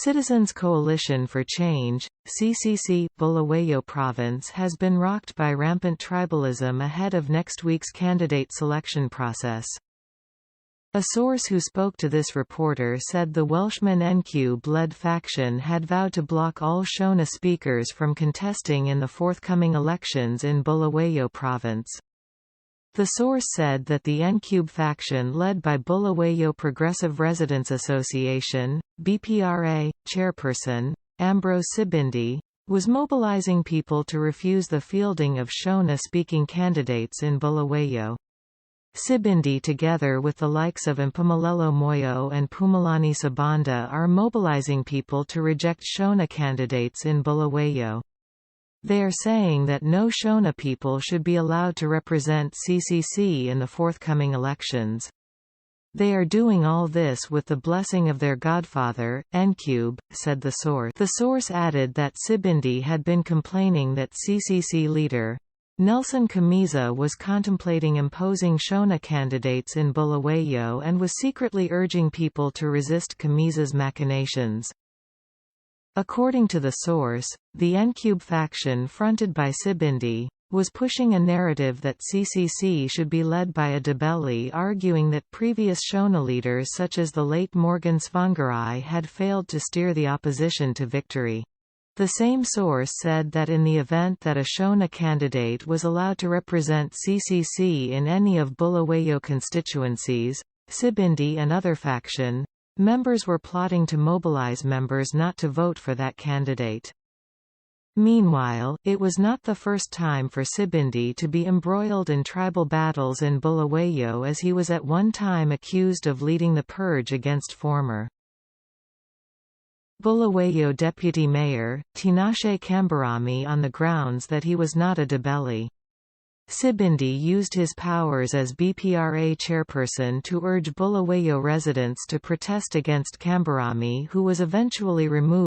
Citizens Coalition for Change, CCC, Bulawayo Province has been rocked by rampant tribalism ahead of next week's candidate selection process. A source who spoke to this reporter said the Welshman Ncube-led faction had vowed to block all Shona speakers from contesting in the forthcoming elections in Bulawayo Province. The source said that the Ncube faction led by Bulawayo Progressive Residents Association, BPRA, chairperson, Ambrose Sibindi, was mobilizing people to refuse the fielding of Shona-speaking candidates in Bulawayo. Sibindi together with the likes of Mpumelelo Moyo and Pumelani Sabanda are mobilizing people to reject Shona candidates in Bulawayo. They are saying that no Shona people should be allowed to represent CCC in the forthcoming elections. They are doing all this with the blessing of their godfather, Ncube, said the source. The source added that Sibindi had been complaining that CCC leader Nelson Kamiza was contemplating imposing Shona candidates in Bulawayo and was secretly urging people to resist Kamiza's machinations. According to the source, the Ncube faction fronted by Sibindi was pushing a narrative that CCC should be led by a Ndebele, arguing that previous Shona leaders such as the late Morgan Tsvangirai had failed to steer the opposition to victory. The same source said that in the event that a Shona candidate was allowed to represent CCC in any of Bulawayo constituencies, Sibindi and other faction members were plotting to mobilize members not to vote for that candidate. Meanwhile, it was not the first time for Sibindi to be embroiled in tribal battles in Bulawayo, as he was at one time accused of leading the purge against former Bulawayo Deputy Mayor, Tinashe Kambarami, on the grounds that he was not a Ndebele. Sibindi used his powers as BPRA chairperson to urge Bulawayo residents to protest against Kambarami, who was eventually removed